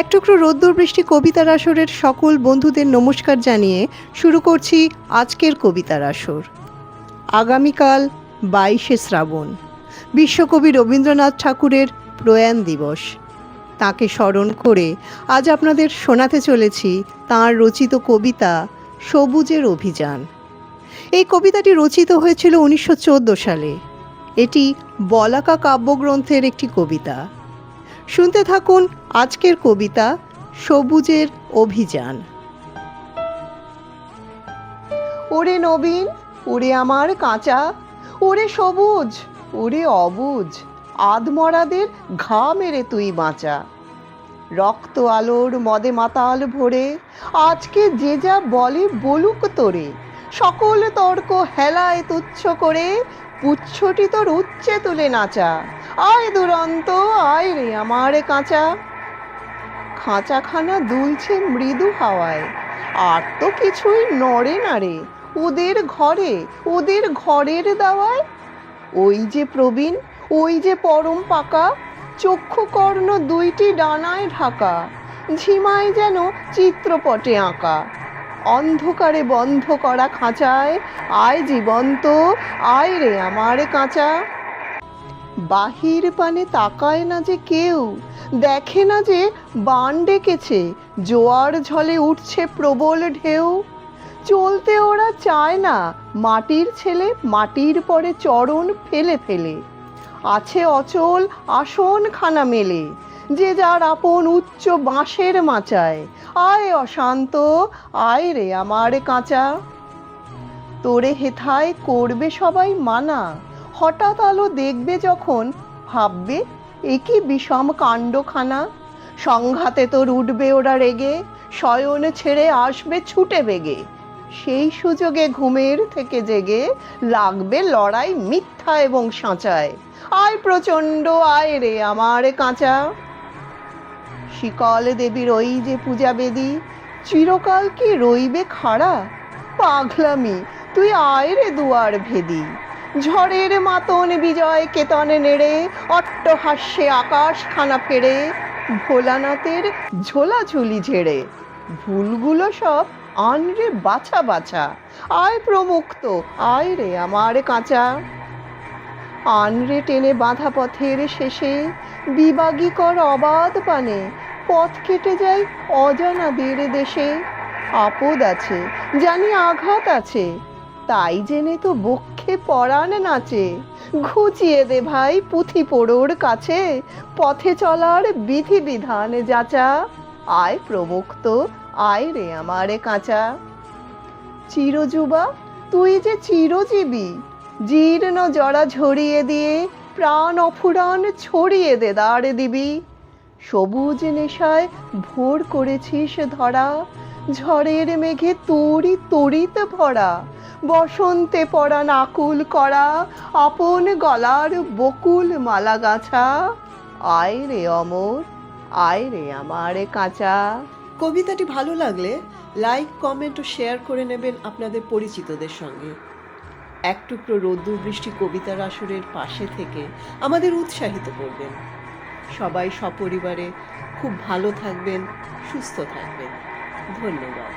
এক টুকরো রোদ্দুর বৃষ্টি কবিতার আসরের সকল বন্ধুদের নমস্কার জানিয়ে শুরু করছি আজকের কবিতার আসর। আগামীকাল 22শে শ্রাবণ, বিশ্বকবি রবীন্দ্রনাথ ঠাকুরের প্রয়াণ দিবস। তাঁকে স্মরণ করে আজ আপনাদের শোনাতে চলেছি তাঁর রচিত কবিতা সবুজের অভিযান। এই কবিতাটি রচিত হয়েছিল 1914 সালে। এটি বলাকা কাব্যগ্রন্থের একটি কবিতা। শুনতে থাকুন আজকের কবিতা সবুজের অভিযান। ওরে নবীন, ওরে আমার কাঁচা, ওরে সবুজ, ওরে অবুজ, আধমরাদের ঘা মেরে তুই বাঁচা। রক্ত আলোর মদে মাতাল ভরে আজকে যে যা বলে বলুক তোরে, সকল তর্ক হেলায় তুচ্ছ করে পুচ্ছটি তোর উচ্চে তুলে নাচা। আয় দুরন্ত, আয় রে আমার কাঁচা। খাঁচাখানা দুলছে মৃদু হাওয়ায়, আর তো কিছুই নড়ে না রে ওদের ঘরে, ওদের ঘরের দাওয়ায়। ওই যে প্রবীণ, ওই যে পরম পাকা, চক্ষু কর্ণ দুইটি ডানায় ঢাকা, ঝিমায় যেন চিত্রপটে আঁকা। অন্ধকারে বন্ধ করা খাঁচায় আয় জীবন্ত, আয় রে আমার কাঁচা। বাহির পানে তাকায় না যে কেউ, দেখে না যে বান ডেকেছে, জোয়ার ঝলে উঠছে প্রবল ঢেউ। চলতে ওরা চায় না, মাটির ছেলে মাটির পরে চরণ ফেলে ফেলে। আছে অচল আসন খানা মেলে, যে যার আপন উচ্চ বাঁশের মাচায়। আয় অশান্ত, আয় রে আমার কাঁচা। তোরে হেথায় করবে সবাই মানা, হঠাৎ আলো দেখবে যখন ভাববে এ কি বিষম কাণ্ডখানা। সংঘাতে তোর উঠবে ওরা রেগে, শয়ন ছেড়ে আসবে ছুটে বেগে। সেই সুযোগে ঘুমের থেকে জেগে লাগবে লড়াই মিথ্যা এবং সাঁচায়। আয় প্রচণ্ড, আয় রে আমার কাঁচা। শিকল দেবীর ওই যে পূজা বেদি, চিরকাল কি রইবে খাড়া? পাগলামি, তুই আয় রে দুয়ার ভেদি। ঝড়ের মাতন বিজয় কেতনে নেড়ে অট্টহাস্যে আকাশ খানা ফেড়ে, ভোলানাথের ঝোলাঝুলি ঝেড়ে ভুলগুলো সব আনরে বাছা বাছা। আয় প্রমুক্ত, আয় রে আমার কাঁচা। আনরে টেনে বাঁধা পথের শেষে বিবাগী কর অবাধ পানে, পথ কেটে যায় অজানাদের দেশে। আপদ আছে, জানি আঘাত আছে, তাই জেনে তো বক্ষে পরাণ নাচে। ঘুচিয়ে দে ভাই পুঁথি পোড়োর কাছে, পথে চলার বিধি বিধান যাচা। আয় প্রমুক্ত, আয় রে আমার কাঁচা। চিরযুবা, তুই যে চিরজীবী, জীর্ণ জরা ঝরিয়ে দিয়ে প্রাণ অফুরান ছড়িয়ে দে দাঁড় দিবি। সবুজ নেশায় ভোর করেছিস ধরা, ঝড়ের মেঘে তোরই তরিতে ভরা। বসন্তে পরাণ আকুল করা, আপন গলার বকুল মালা গাছা। আয় রে অমর, আয় রে আমার কাঁচা। কবিতাটি ভালো লাগলে লাইক, কমেন্ট ও শেয়ার করে নেবেন আপনাদের পরিচিতদের সঙ্গে। এক টুকরো রোদ্দুর বৃষ্টি কবিতার আসরের পাশে থেকে আমাদের উৎসাহিত করবেন। সবাই সপরিবারে খুব ভালো থাকবেন, সুস্থ থাকবেন। ধন্যবাদ।